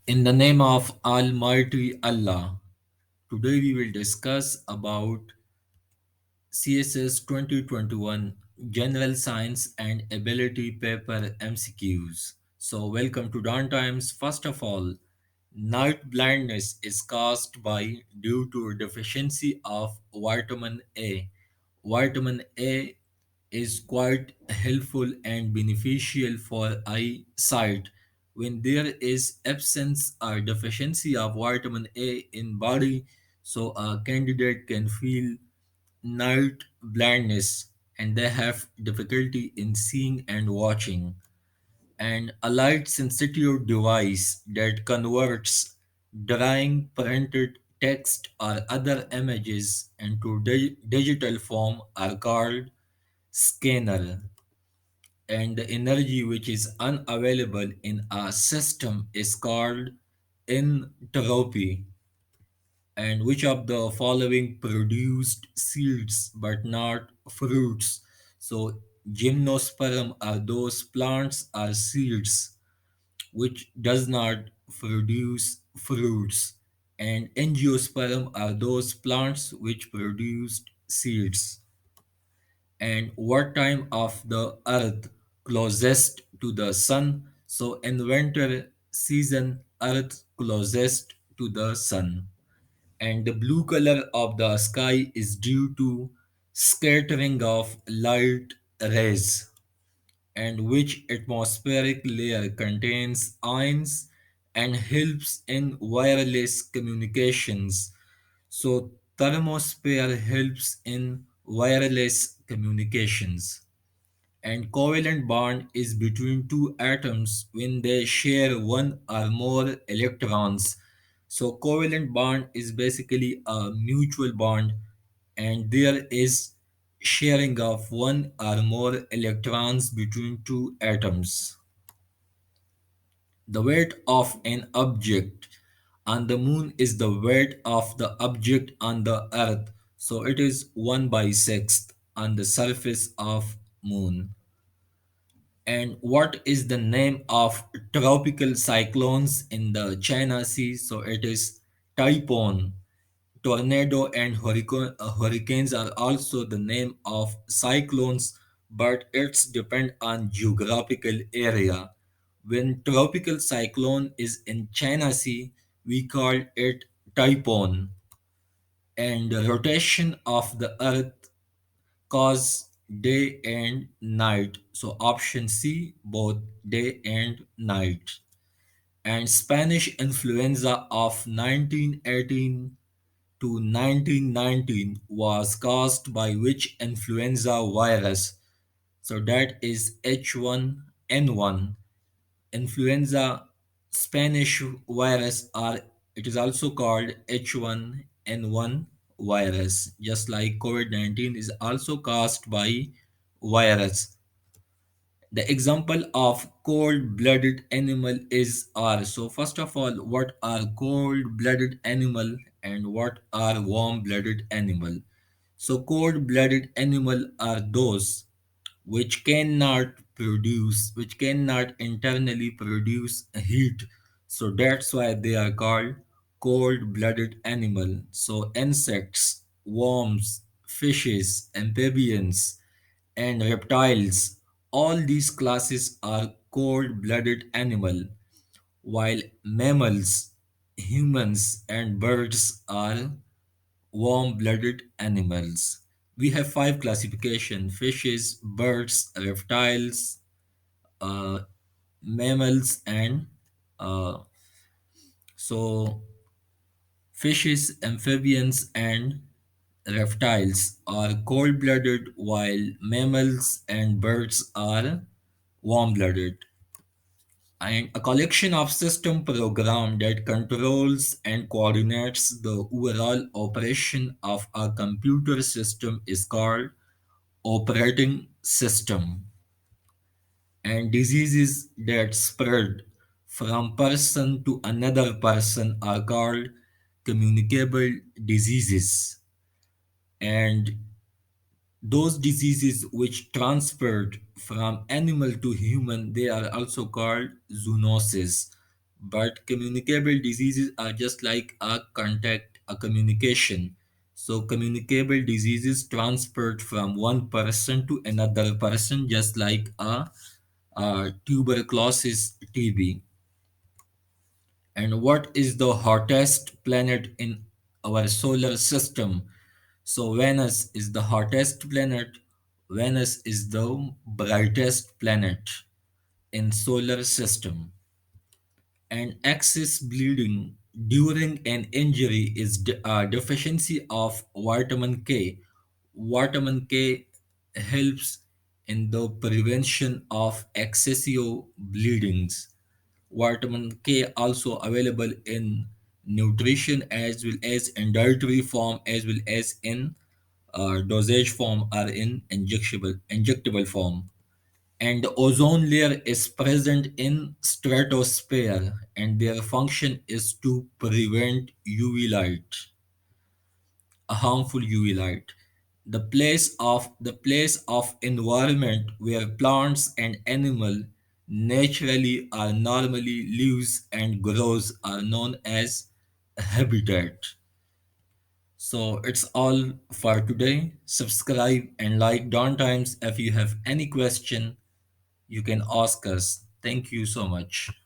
In the name of Almighty Allah, today we will discuss about CSS 2021 General Science and Ability Paper MCQs. So welcome to Dawn Times. First of all, night blindness is caused by due to deficiency of vitamin A. Vitamin A is quite helpful and beneficial for eyesight. When there is absence or deficiency of vitamin A in body, so a candidate can feel night blindness and they have difficulty in seeing and watching. And a light sensitive device that converts drawing printed text or other images into digital form are called scanner. And the energy which is unavailable in a system is called entropy. And which of the following produced seeds but not fruits? So gymnosperm are those plants or seeds which does not produce fruits, and angiosperm are those plants which produced seeds. And what time of the earth closest to the sun? So in winter season, earth closest to the sun. And the blue color of the sky is due to scattering of light rays. And which atmospheric layer contains ions and helps in wireless communications? So thermosphere helps in wireless communications. And covalent bond is between two atoms when they share one or more electrons. So covalent bond is basically a mutual bond and there is sharing of one or more electrons between two atoms. The weight of an object on the moon is the weight of the object on the earth. So it is 1 by 6 on the surface of moon. And what is the name of tropical cyclones in the China Sea? So it is typhoon. Tornado and hurricanes are also the name of cyclones, but it's depend on geographical area. When tropical cyclone is in China Sea, we call it typhoon. And the rotation of the earth cause day and night. So option C, both day and night. And Spanish influenza of 1918 to 1919 was caused by which influenza virus? So that is H1N1. Influenza Spanish virus, or it is also called H1N1 virus, just like COVID-19 is also caused by virus. The example of cold-blooded animal is are. So first of all, what are cold-blooded animal and what are warm-blooded animal? So cold-blooded animal are those which cannot internally produce heat. So that's why they are called cold-blooded animal. So insects, worms, fishes, amphibians, and reptiles, all these classes are cold-blooded animal, while mammals, humans, and birds are warm-blooded animals. We have five classification: fishes, birds, reptiles, uh, mammals, and uh, so fishes, amphibians, and reptiles are cold-blooded, while mammals and birds are warm-blooded. And a collection of system program that controls and coordinates the overall operation of a computer system is called operating system. And diseases that spread from person to another person are called communicable diseases. And those diseases which transferred from animal to human, they are also called zoonosis. but communicable diseases are just like a contact, a communication. So communicable diseases transferred from one person to another person, just like a tuberculosis, TB. And what is the hottest planet in our solar system? So Venus is the hottest planet. Venus is the brightest planet in solar system. And excess bleeding during an injury is a deficiency of vitamin K. Vitamin K helps in the prevention of excessive bleedings. Vitamin K also available in nutrition as well as in dietary form as well as in dosage form or in injectable form. And the ozone layer is present in stratosphere, and their function is to prevent UV light, a harmful UV light. The place of environment where plants and animal naturally or normally lives and grows are known as habitat. So it's all for today. Subscribe and like Dawn Times. If you have any question, you can ask us. Thank you so much.